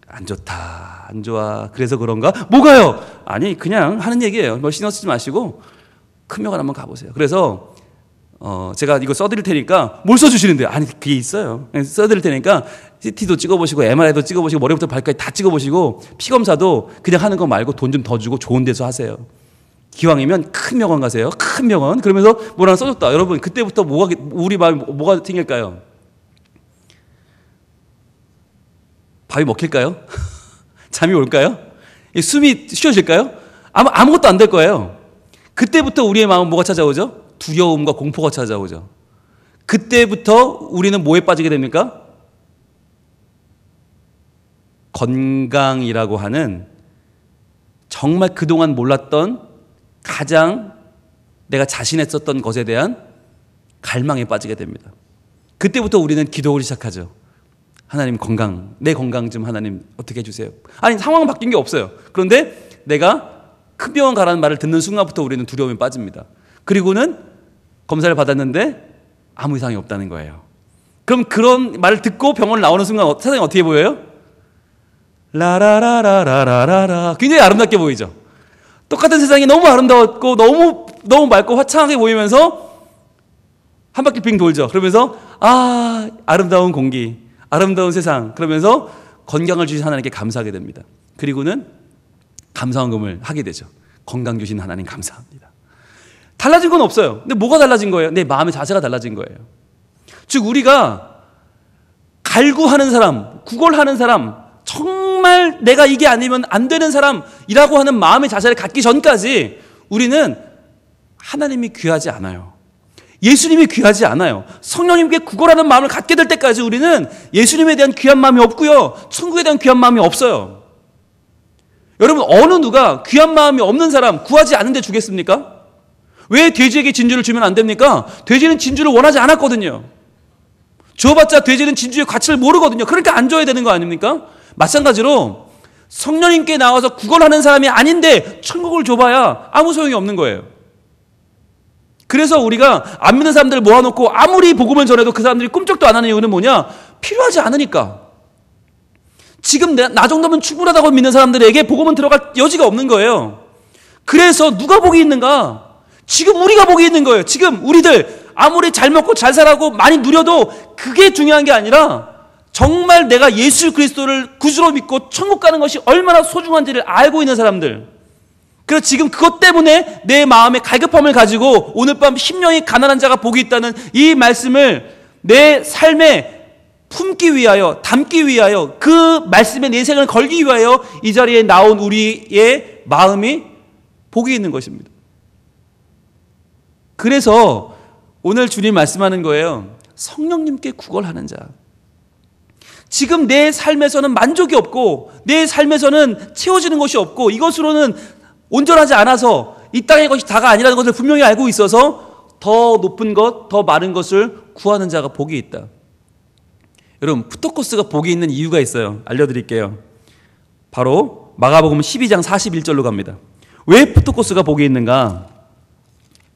안 좋다. 안 좋아. 그래서 그런가? 뭐가요? 아니 그냥 하는 얘기예요. 뭐 신경 쓰지 마시고 큰 병원 한번 가보세요. 그래서 제가 이거 써드릴 테니까 뭘 써주시는데요? 아니 그게 있어요. 써드릴 테니까 CT도 찍어보시고 MRI도 찍어보시고 머리부터 발까지 다 찍어보시고 피검사도 그냥 하는 거 말고 돈 좀 더 주고 좋은 데서 하세요. 기왕이면 큰 병원 가세요. 큰 병원. 그러면서 뭘 하나 써줬다. 여러분 그때부터 우리 마음이 뭐가 생길까요? 밥이 먹힐까요? 잠이 올까요? 숨이 쉬어질까요? 아무것도 안 될 거예요. 그때부터 우리의 마음은 뭐가 찾아오죠? 두려움과 공포가 찾아오죠. 그때부터 우리는 뭐에 빠지게 됩니까? 건강이라고 하는 정말 그동안 몰랐던 가장 내가 자신했었던 것에 대한 갈망에 빠지게 됩니다. 그때부터 우리는 기도를 시작하죠. 하나님 건강, 내 건강 좀 하나님 어떻게 해주세요. 아니 상황은 바뀐 게 없어요. 그런데 내가 큰 병원 가라는 말을 듣는 순간부터 우리는 두려움에 빠집니다. 그리고는 검사를 받았는데 아무 이상이 없다는 거예요. 그럼 그런 말을 듣고 병원을 나오는 순간 세상이 어떻게 보여요? 라라라라라라라 굉장히 아름답게 보이죠. 똑같은 세상이 너무 아름다웠고 너무 맑고 화창하게 보이면서 한 바퀴 빙 돌죠. 그러면서 아름다운 공기, 아름다운 세상, 그러면서 건강을 주신 하나님께 감사하게 됩니다. 그리고는 감사원금을 하게 되죠. 건강 주신 하나님 감사합니다. 달라진 건 없어요. 근데 뭐가 달라진 거예요? 내 마음의 자세가 달라진 거예요. 즉 우리가 갈구하는 사람, 구걸하는 사람, 정말 내가 이게 아니면 안 되는 사람이라고 하는 마음의 자세를 갖기 전까지 우리는 하나님이 귀하지 않아요. 예수님이 귀하지 않아요. 성령님께 구걸하는 마음을 갖게 될 때까지 우리는 예수님에 대한 귀한 마음이 없고요. 천국에 대한 귀한 마음이 없어요. 여러분 어느 누가 귀한 마음이 없는 사람 구하지 않는데 주겠습니까? 왜 돼지에게 진주를 주면 안 됩니까? 돼지는 진주를 원하지 않았거든요. 줘봤자 돼지는 진주의 가치를 모르거든요. 그러니까 안 줘야 되는 거 아닙니까? 마찬가지로 성령님께 나와서 구걸하는 사람이 아닌데 천국을 줘봐야 아무 소용이 없는 거예요. 그래서 우리가 안 믿는 사람들을 모아놓고 아무리 복음을 전해도 그 사람들이 꿈쩍도 안 하는 이유는 뭐냐? 필요하지 않으니까. 지금 나 정도면 충분하다고 믿는 사람들에게 복음은 들어갈 여지가 없는 거예요. 그래서 누가 복이 있는가? 지금 우리가 복이 있는 거예요. 지금 우리들 아무리 잘 먹고 잘 살아고 많이 누려도 그게 중요한 게 아니라 정말 내가 예수 그리스도를 구주로 믿고 천국 가는 것이 얼마나 소중한지를 알고 있는 사람들. 그래서 지금 그것 때문에 내 마음에 갈급함을 가지고 오늘 밤 심령이 가난한 자가 복이 있다는 이 말씀을 내 삶에 품기 위하여, 담기 위하여, 그 말씀에 내 생을 걸기 위하여 이 자리에 나온 우리의 마음이 복이 있는 것입니다. 그래서 오늘 주님 말씀하는 거예요. 성령님께 구걸하는 자. 지금 내 삶에서는 만족이 없고 내 삶에서는 채워지는 것이 없고 이것으로는 온전하지 않아서 이 땅의 것이 다가 아니라는 것을 분명히 알고 있어서 더 높은 것, 더 많은 것을 구하는 자가 복이 있다. 여러분, 푸토코스가 복이 있는 이유가 있어요. 알려드릴게요. 바로 마가복음 12장 41절로 갑니다. 왜 푸토코스가 복이 있는가?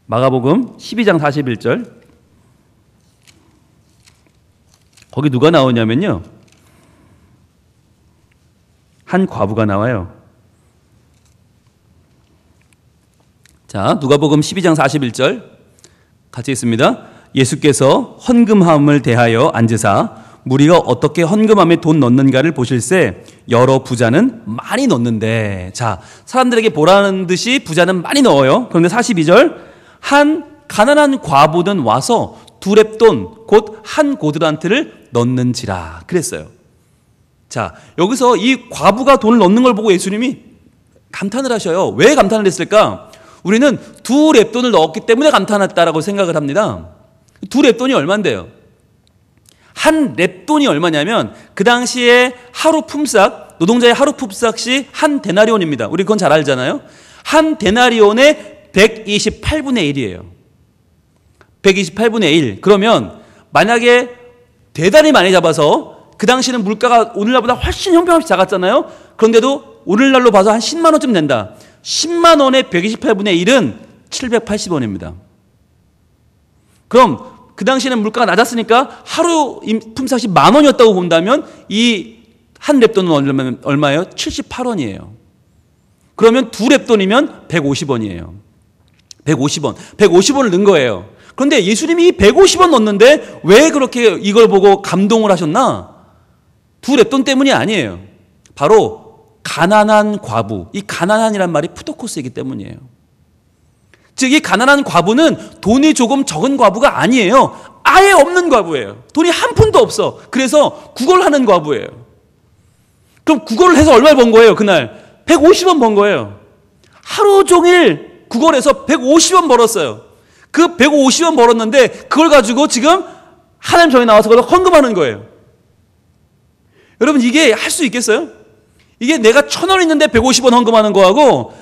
마가복음 12장 41절. 거기 누가 나오냐면요, 한 과부가 나와요. 자, 누가복음 12장 41절 같이 있습니다. 예수께서 헌금함을 대하여 앉으사 무리가 어떻게 헌금함에 돈 넣는가를 보실세 여러 부자는 많이 넣는데. 자, 사람들에게 보라는 듯이 부자는 많이 넣어요. 그런데 42절, 한 가난한 과부는 와서 두 렙돈 곧 한 고드란트를 넣는지라 그랬어요. 자, 여기서 이 과부가 돈을 넣는 걸 보고 예수님이 감탄을 하셔요. 왜 감탄을 했을까? 우리는 두 렙돈을 넣었기 때문에 감탄했다라고 생각을 합니다. 두 렙돈이 얼마인데요? 한 렙돈이 얼마냐면 그 당시에 하루 품삯, 노동자의 하루 품삯이 한 데나리온입니다. 우리 그건 잘 알잖아요. 한 데나리온의 128분의 1이에요. 128분의 1. 그러면 만약에 대단히 많이 잡아서 그 당시에는 물가가 오늘날보다 훨씬 형편없이 작았잖아요. 그런데도 오늘날로 봐서 한 10만 원쯤 된다. 10만 원의 128분의 1은 780원입니다. 그럼 그 당시에는 물가가 낮았으니까 하루 품삯이 10,000원이었다고 본다면 이 한 렙돈은 얼마예요? 78원이에요. 그러면 두 렙돈이면 150원이에요. 150원. 150원을 넣은 거예요. 그런데 예수님이 150원 넣었는데 왜 그렇게 이걸 보고 감동을 하셨나? 두 렙돈 때문이 아니에요. 바로 가난한 과부. 이 가난한이란 말이 푸토코스이기 때문이에요. 즉 이 가난한 과부는 돈이 조금 적은 과부가 아니에요. 아예 없는 과부예요. 돈이 한 푼도 없어. 그래서 구걸하는 과부예요. 그럼 구걸을 해서 얼마를 번 거예요? 그날 150원 번 거예요. 하루 종일 구걸해서 150원 벌었어요. 그 150원 벌었는데 그걸 가지고 지금 하나님 전에 나와서 그걸 헌금하는 거예요. 여러분, 이게 할 수 있겠어요? 이게 내가 1,000원 있는데 150원 헌금하는 거하고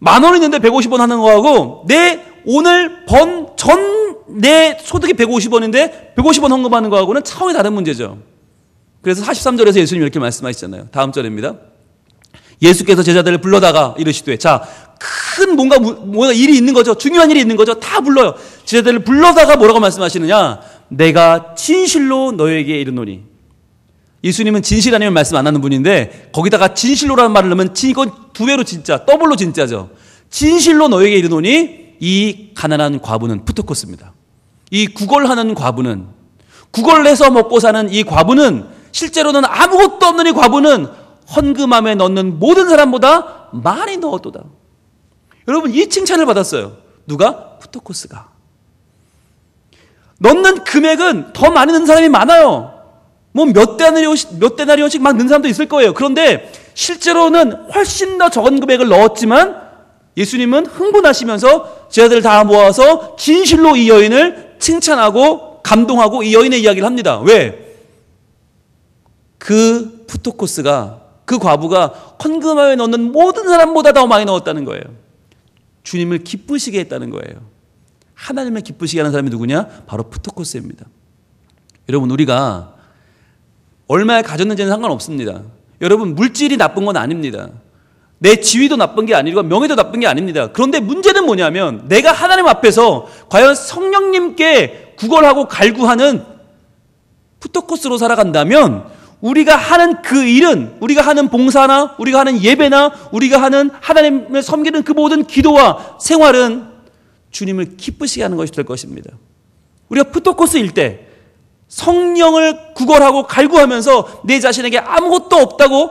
10,000원 있는데 150원 하는 거하고 내 오늘 번 내 소득이 150원인데 150원 헌금하는 거하고는 차원이 다른 문제죠. 그래서 43절에서 예수님이 이렇게 말씀하시잖아요. 다음 절입니다. 예수께서 제자들을 불러다가 이르시되, 자, 큰 뭔가 일이 있는 거죠. 중요한 일이 있는 거죠. 다 불러요. 제자들을 불러다가 뭐라고 말씀하시느냐? 내가 진실로 너에게 이르노니. 예수님은 진실 아니면 말씀 안 하는 분인데 거기다가 진실로라는 말을 넣으면 이건 두 배로 진짜, 더블로 진짜죠. 진실로 너에게 이르노니 이 가난한 과부는 푸토코스입니다. 이 구걸하는 과부는, 구걸해서 먹고 사는 이 과부는, 실제로는 아무것도 없는 이 과부는 헌금함에 넣는 모든 사람보다 많이 넣었도다. 여러분, 이 칭찬을 받았어요. 누가? 푸토코스가. 넣는 금액은 더 많이 넣는 사람이 많아요. 뭐 몇 데나리온씩 막 넣는 사람도 있을 거예요. 그런데 실제로는 훨씬 더 적은 금액을 넣었지만 예수님은 흥분하시면서 제자들 다 모아서 진실로 이 여인을 칭찬하고 감동하고 이 여인의 이야기를 합니다. 왜? 그 푸토코스가, 그 과부가 헌금함에 넣는 모든 사람보다 더 많이 넣었다는 거예요. 주님을 기쁘시게 했다는 거예요. 하나님을 기쁘시게 하는 사람이 누구냐? 바로 푸토코스입니다. 여러분, 우리가 얼마에 가졌는지는 상관없습니다. 여러분, 물질이 나쁜 건 아닙니다. 내 지위도 나쁜 게 아니고 명예도 나쁜 게 아닙니다. 그런데 문제는 뭐냐면 내가 하나님 앞에서 과연 성령님께 구걸하고 갈구하는 푸토코스로 살아간다면 우리가 하는 그 일은, 우리가 하는 봉사나 우리가 하는 예배나 우리가 하는 하나님을 섬기는 그 모든 기도와 생활은 주님을 기쁘시게 하는 것이 될 것입니다. 우리가 푸토코스일 때 성령을 구걸하고 갈구하면서 내 자신에게 아무것도 없다고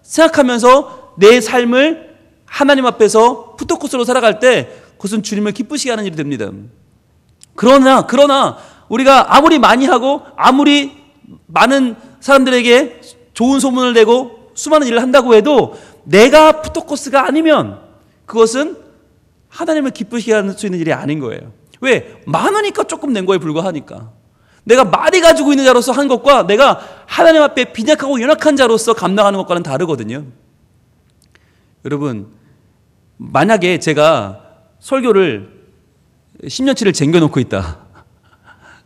생각하면서 내 삶을 하나님 앞에서 푸토코스로 살아갈 때 그것은 주님을 기쁘시게 하는 일이 됩니다. 그러나 우리가 아무리 많이 하고 아무리 많은 사람들에게 좋은 소문을 내고 수많은 일을 한다고 해도 내가 푸토코스가 아니면 그것은 하나님을 기쁘시게 할 수 있는 일이 아닌 거예요. 왜? 많으니까 조금 낸 거에 불과하니까. 내가 많이 가지고 있는 자로서 한 것과 내가 하나님 앞에 빈약하고 연약한 자로서 감당하는 것과는 다르거든요. 여러분, 만약에 제가 설교를 10년치를 쟁겨놓고 있다.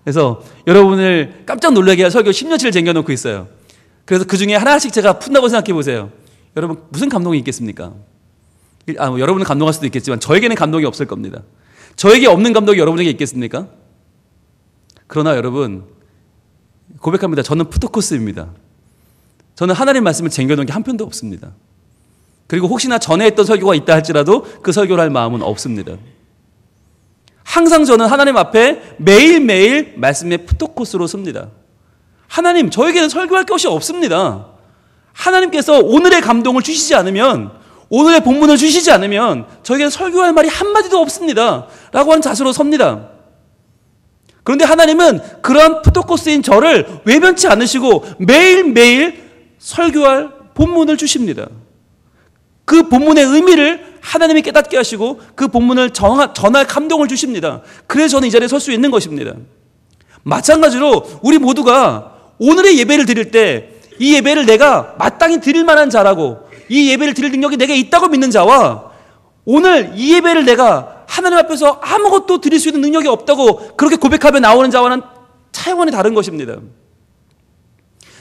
그래서 여러분을 깜짝 놀라게 할 설교 10년치를 쟁겨놓고 있어요. 그래서 그 중에 하나씩 제가 푼다고 생각해 보세요. 여러분, 무슨 감동이 있겠습니까? 여러분은 감동할 수도 있겠지만 저에게는 감동이 없을 겁니다. 저에게 없는 감동이 여러분에게 있겠습니까? 그러나 여러분, 고백합니다. 저는 푸토코스입니다. 저는 하나님 말씀을 쟁겨놓은 게 한 편도 없습니다. 그리고 혹시나 전에 했던 설교가 있다 할지라도 그 설교를 할 마음은 없습니다. 항상 저는 하나님 앞에 매일매일 말씀의 푸토코스로 섭니다. 하나님, 저에게는 설교할 것이 없습니다. 하나님께서 오늘의 감동을 주시지 않으면, 오늘의 본문을 주시지 않으면 저에게는 설교할 말이 한마디도 없습니다. 라고 하는 자세로 섭니다. 그런데 하나님은 그러한 푸토코스인 저를 외면치 않으시고 매일매일 설교할 본문을 주십니다. 그 본문의 의미를 하나님이 깨닫게 하시고 그 본문을 전할 감동을 주십니다. 그래서 저는 이 자리에 설 수 있는 것입니다. 마찬가지로 우리 모두가 오늘의 예배를 드릴 때 이 예배를 내가 마땅히 드릴 만한 자라고 이 예배를 드릴 능력이 내게 있다고 믿는 자와 오늘 이 예배를 내가 하나님 앞에서 아무것도 드릴 수 있는 능력이 없다고 그렇게 고백하며 나오는 자와는 차원이 다른 것입니다.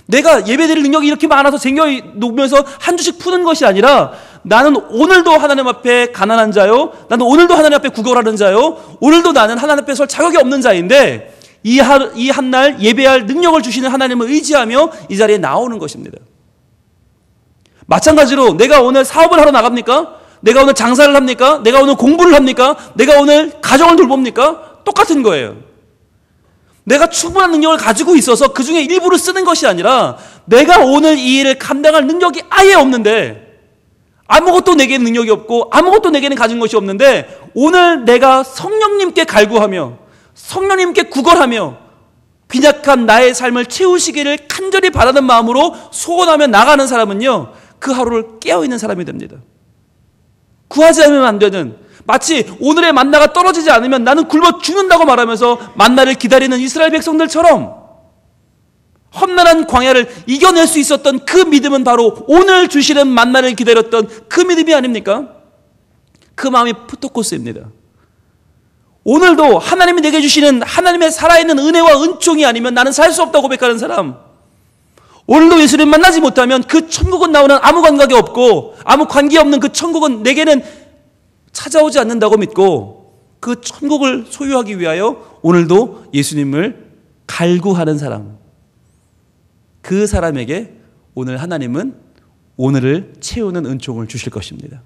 내가 예배 드릴 능력이 이렇게 많아서 쟁여놓으면서 한 주씩 푸는 것이 아니라 나는 오늘도 하나님 앞에 가난한 자요, 나는 오늘도 하나님 앞에 구걸하는 자요, 오늘도 나는 하나님 앞에 설 자격이 없는 자인데 이 한 날 예배할 능력을 주시는 하나님을 의지하며 이 자리에 나오는 것입니다. 마찬가지로 내가 오늘 사업을 하러 나갑니까? 내가 오늘 장사를 합니까? 내가 오늘 공부를 합니까? 내가 오늘 가정을 돌봅니까? 똑같은 거예요. 내가 충분한 능력을 가지고 있어서 그 중에 일부를 쓰는 것이 아니라 내가 오늘 이 일을 감당할 능력이 아예 없는데 아무것도 내게는 능력이 없고 아무것도 내게는 가진 것이 없는데 오늘 내가 성령님께 갈구하며 성령님께 구걸하며 빈약한 나의 삶을 채우시기를 간절히 바라는 마음으로 소원하며 나가는 사람은요, 그 하루를 깨어있는 사람이 됩니다. 구하지 않으면 안 되는, 마치 오늘의 만나가 떨어지지 않으면 나는 굶어 죽는다고 말하면서 만나를 기다리는 이스라엘 백성들처럼 험난한 광야를 이겨낼 수 있었던 그 믿음은 바로 오늘 주시는 만나를 기다렸던 그 믿음이 아닙니까? 그 마음이 푸토코스입니다. 오늘도 하나님이 내게 주시는 하나님의 살아있는 은혜와 은총이 아니면 나는 살 수 없다고 고백하는 사람, 오늘도 예수를 만나지 못하면 그 천국은 나오는 아무 감각이 없고 아무 관계없는 그 천국은 내게는 찾아오지 않는다고 믿고 그 천국을 소유하기 위하여 오늘도 예수님을 갈구하는 사람, 그 사람에게 오늘 하나님은 오늘을 채우는 은총을 주실 것입니다.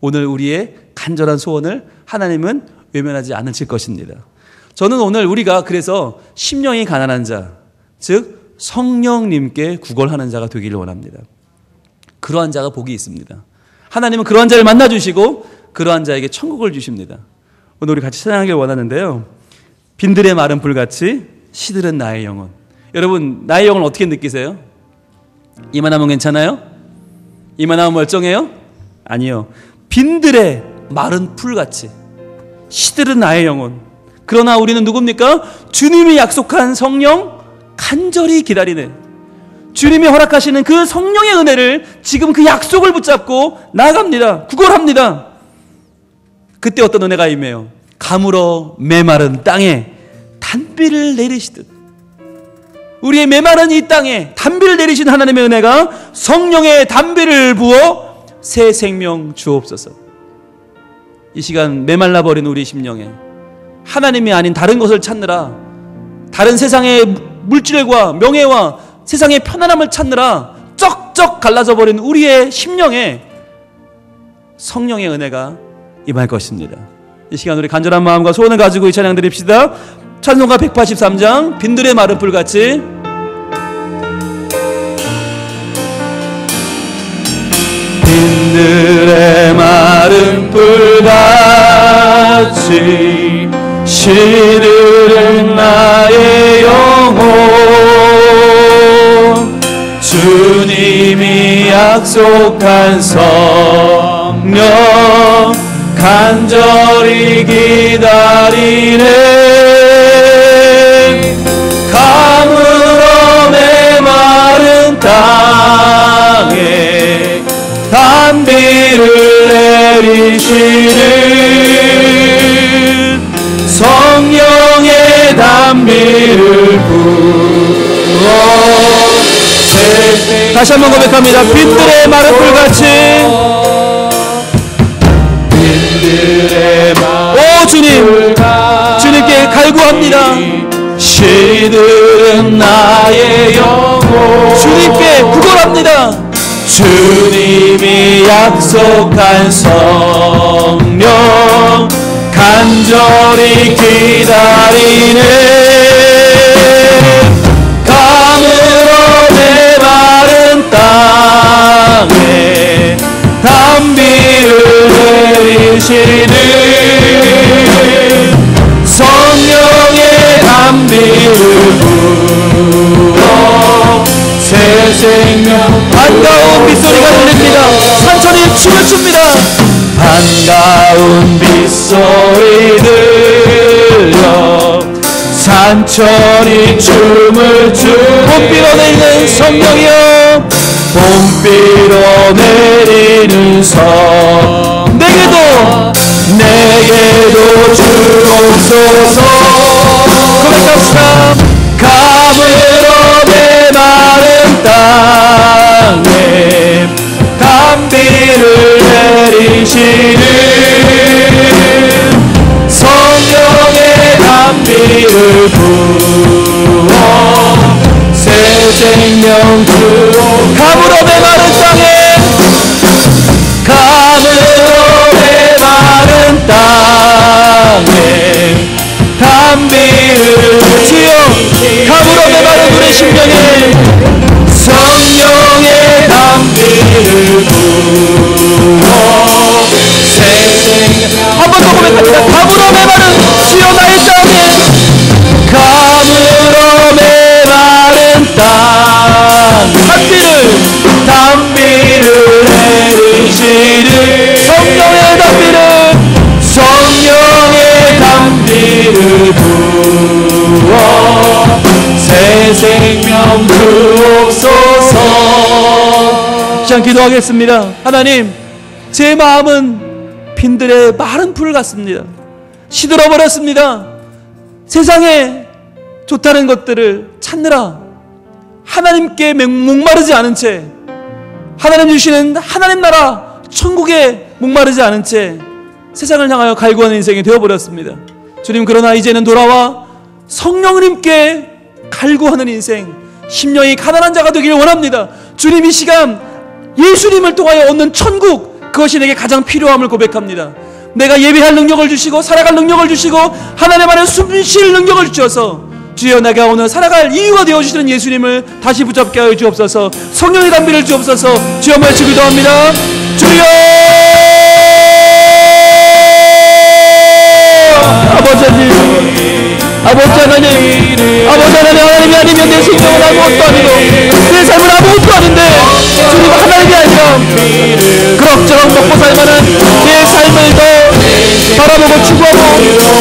오늘 우리의 간절한 소원을 하나님은 외면하지 않으실 것입니다. 저는 오늘 우리가 그래서 심령이 가난한 자, 즉 성령님께 구걸하는 자가 되기를 원합니다. 그러한 자가 복이 있습니다. 하나님은 그러한 자를 만나주시고 그러한 자에게 천국을 주십니다. 오늘 우리 같이 찬양하길 원하는데요. 빈들의 마른 불같이 시들은 나의 영혼. 여러분, 나의 영혼 어떻게 느끼세요? 이만하면 괜찮아요? 이만하면 멀쩡해요? 아니요. 빈들의 마른 풀같이 시들은 나의 영혼. 그러나 우리는 누굽니까? 주님이 약속한 성령 간절히 기다리는, 주님이 허락하시는 그 성령의 은혜를 지금 그 약속을 붙잡고 나아갑니다. 구걸합니다. 그때 어떤 은혜가 임해요? 가물어 메마른 땅에 단비를 내리시듯 우리의 메마른 이 땅에 단비를 내리신 하나님의 은혜가 성령의 단비를 부어 새 생명 주옵소서. 이 시간 메말라 버린 우리 심령에 하나님이 아닌 다른 것을 찾느라, 다른 세상의 물질과 명예와 세상의 편안함을 찾느라 쩍쩍 갈라져 버린 우리의 심령에 성령의 은혜가 임할 것입니다. 이 시간 우리 간절한 마음과 소원을 가지고 이 찬양 드립시다. 찬송가 183장 빈들의 마른 풀같이. 빈들의 마른 풀같이 시들은 나의 영혼, 주님이 약속한 성령 간절히 기다리네. 가물어 메마른 땅에 단비를 내리시는 성령의 단비를 부어. 다시 한번 고백합니다. 빈들의 마른 풀같이. 오 주님, 주님께 갈구합니다. 시들은 나의 영혼, 주님께 구걸합니다. 주님이 약속한 성령 간절히 기다리네. 가물어 메마른 땅에 단비를 내리시는 성령의 단비를 부어 새 생명. 반가운 빗소리가 들립니다. 산천이 춤을 춥니다. 반가운 빗소리 들려 산천이 춤을 추네. 봄비로 내리는 성령이여, 봄비로 내리는 성, 내게도 주옵소서. 고백합시다. 가물어 메마른 땅에 단비를 내리시는 성령의 단비를 부어 새 생명 주옵소서. 가물어 메마른 땅에, 가물어 메마른 땅에 단비를 주여. 가물어 메마른 우리 심령에 성령의 단비를 부어 새 생명. 한 번 더 고백합니다. 가물어 메마른 주여 나의 땅에, 가물어 메마른 땅 단비를 내리시는 성령의 단비를, 성령의 단비를 부어 새 생명 주옵소서. 시간 기도하겠습니다. 하나님, 제 마음은 빈들의 마른 풀 같습니다. 시들어버렸습니다. 세상에 좋다는 것들을 찾느라 하나님께 목마르지 않은 채, 하나님 주시는 하나님 나라 천국에 목마르지 않은 채 세상을 향하여 갈구하는 인생이 되어버렸습니다. 주님, 그러나 이제는 돌아와 성령님께 갈구하는 인생, 심령이 가난한 자가 되기를 원합니다. 주님, 이 시간 예수님을 통하여 얻는 천국, 그것이 내게 가장 필요함을 고백합니다. 내가 예배할 능력을 주시고 살아갈 능력을 주시고 하나님 안에 숨쉴 능력을 주셔서 주여, 내가 오늘 살아갈 이유가 되어주시는 예수님을 다시 붙잡게 하여 주옵소서. 성령의 단비를 주옵소서. 주여 외치 기도합니다. 주여, 아버지 하나님, 아버지 하나님, 하나님이 아니면 내 생명은 아무것도 아니고 내 삶은 아무것도 아닌데, 주님 하나님이 아니라 그럭저럭 먹고 살만한 내 삶을 더 바라보고 추구하고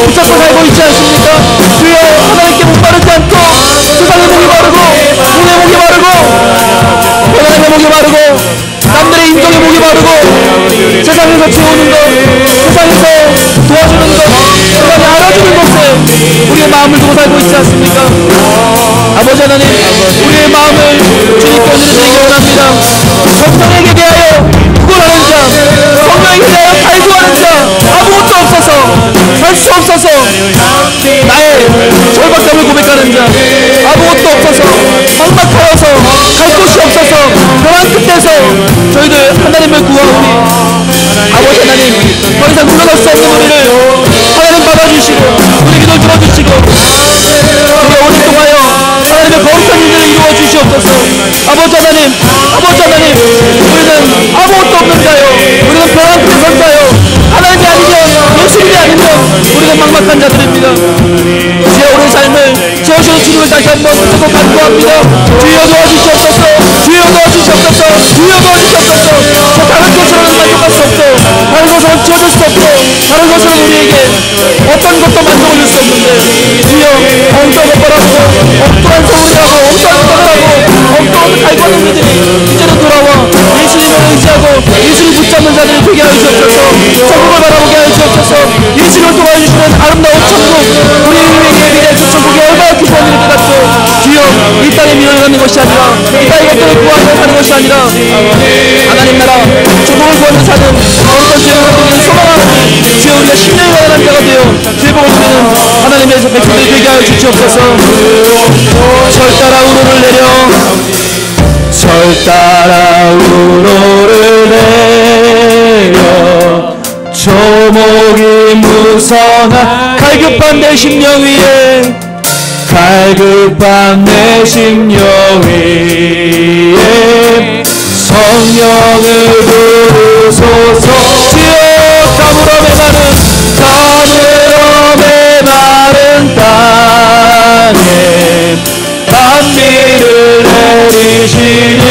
붙잡고 살고 있지 않습니까? 주여, 하나님께 목마르지 않고 세상의 목이 마르고 눈의 목이 마르고 고난의 목이 마르고 남들의 인정의 목이 마르고 세상에서 채우는 것, 세상에서 도와주는 것, 세상에 알아주는 것에 우리의 마음을 두고 살고 있지 않습니까? 아버지 하나님, 우리의 마음을 주님께 드리기 원합니다. 성령에게 대하여 구걸하는 자, 성령에게 대하여 갈구하는 자 아무것도 없어서, 할 수 없어서 나의 절박함을 고백하는 자, 아무것도 없어서 막막하여서 갈 곳이 없어서 벼랑 끝에서 저희들 하나님을 구하오니 아버지 하나님, 더 이상 물러날 수 없는 우리를 하나님 받아주시고 우리 기도를 들어주시고 우리 오늘 통하여 하나님의 거룩한 일들을 이루어 주시옵소서. 아버지 하나님, 아버지 하나님, 우리는 아무것도 없는 자요, 우리는 벼랑 끝에 선 자요, 하나님이 아니면 예수님이 아니면 우리는 막막한 자들입니다. 주여, 우리의 삶을 지어주는 주님을 다시 한번 붙잡고 간구합니다. 주여 도와주시옵소서. 주여 도와주시옵소서. 주여 도와주시옵소서. 저 다른 것으로는 만족할 수 없고, 다른 것으로는 지어줄 수 없고, 다른 것으로는 우리에게 어떤 것도 만족을 줄 수 없는데 주여, 엉뚱한 것을 하고 엉뚱한 소리를 하고 엉뚱한 것을 하고 엉뚱한 갈구하는 우리들이 이제는 돌아와 예수님을 의지하고 예수를 붙잡는 자들이 되게 하여 주옵소서. 천국을 바라보게 하여 주옵소서. 예수를 통하여 주시는 아름다운 천국, 우리에게 미래의 그 천국이 얼마나 기뻐하는 것 같소. 주여, 이 땅에 밀어가는 것이 아니라 이 땅의 것들을 구하며 사는 것이 아니라 하나님 나라 천국을 구하며 사는 어떤 죄를 가지고 소망하는 주여, 우리가 심령이 가난한 자가 되어 죄복을 누리는 하나님의 백성들이 되게 하여 주시옵소서. 절 따라 우로를 내려, 절 따라 우로를 내려, 조목이 무성한 갈급한 내 심령 위에, 갈급한 내 심령 위에 성령을 부르소서. 주여, 가물어 메마른 땅에 단비를 내리시니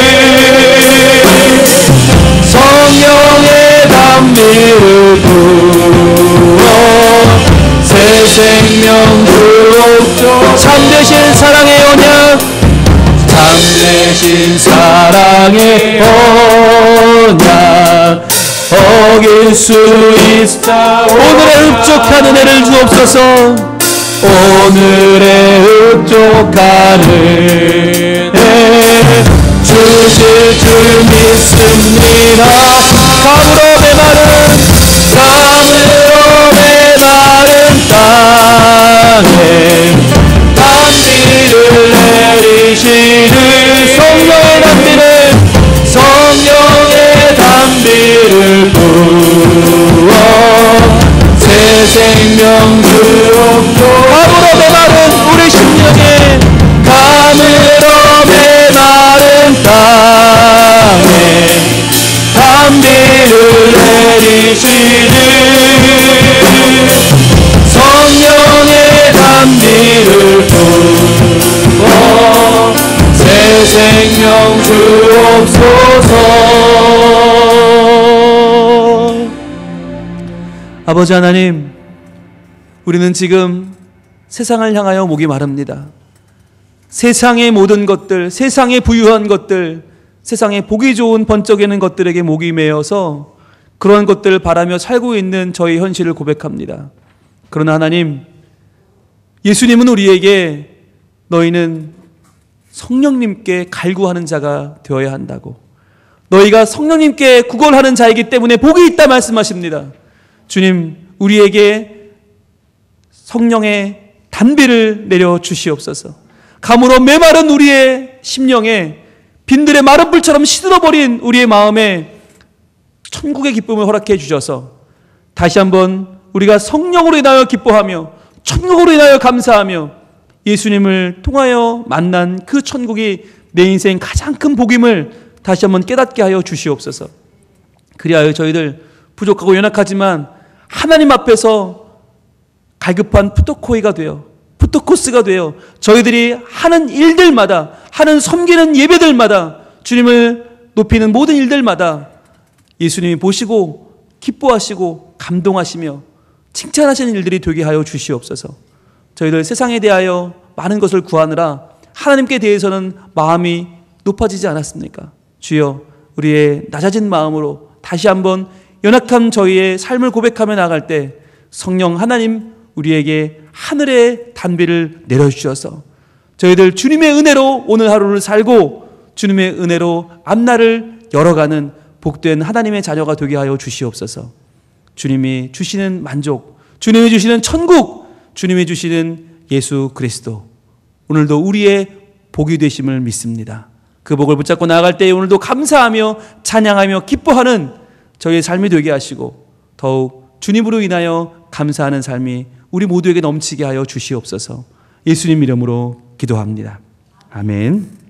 성령의 단비를 부어 새 생명 주옵소서. 참되신 사랑의 언약, 참되신 사랑의 언약 어길 수 있사. 오늘의 흡족한 은혜를 주옵소서. 오늘의 흡족한 은혜 주실 줄 믿습니다. 가물어 메마른 땅에 단비를 내리시는 성령의 단비를 부어 새 생명 주옵소서. 가물어 메마른 우리 심령에, 가물어 메마른 땅에 단비를 내리시는 성령의 단비를 부어 새 생명 주옵소서. 아버지 하나님, 우리는 지금 세상을 향하여 목이 마릅니다. 세상의 모든 것들, 세상의 부유한 것들, 세상의 보기 좋은 번쩍이는 것들에게 목이 메어서 그런 것들을 바라며 살고 있는 저희 현실을 고백합니다. 그러나 하나님, 예수님은 우리에게 너희는 성령님께 갈구하는 자가 되어야 한다고, 너희가 성령님께 구걸하는 자이기 때문에 복이 있다 말씀하십니다. 주님, 우리에게 성령의 단비를 내려 주시옵소서. 가물어 메마른 우리의 심령에, 빈들의 마른 불처럼 시들어버린 우리의 마음에 천국의 기쁨을 허락해 주셔서 다시 한번 우리가 성령으로 인하여 기뻐하며 천국으로 인하여 감사하며 예수님을 통하여 만난 그 천국이 내 인생 가장 큰 복임을 다시 한번 깨닫게 하여 주시옵소서. 그리하여 저희들 부족하고 연약하지만 하나님 앞에서 갈급한 푸토코이가 되어, 푸토코스가 되어 저희들이 하는 일들마다, 하는 섬기는 예배들마다, 주님을 높이는 모든 일들마다 예수님이 보시고 기뻐하시고 감동하시며 칭찬하시는 일들이 되게 하여 주시옵소서. 저희들 세상에 대하여 많은 것을 구하느라 하나님께 대해서는 마음이 높아지지 않았습니까? 주여, 우리의 낮아진 마음으로 다시 한번 연약한 저희의 삶을 고백하며 나아갈 때 성령 하나님, 우리에게 하늘의 단비를 내려주셔서 저희들 주님의 은혜로 오늘 하루를 살고 주님의 은혜로 앞날을 열어가는 복된 하나님의 자녀가 되게 하여 주시옵소서. 주님이 주시는 만족, 주님이 주시는 천국, 주님이 주시는 예수 그리스도, 오늘도 우리의 복이 되심을 믿습니다. 그 복을 붙잡고 나아갈 때에 오늘도 감사하며 찬양하며 기뻐하는 저희의 삶이 되게 하시고 더욱 주님으로 인하여 감사하는 삶이 우리 모두에게 넘치게 하여 주시옵소서. 예수님 이름으로 기도합니다. 아멘.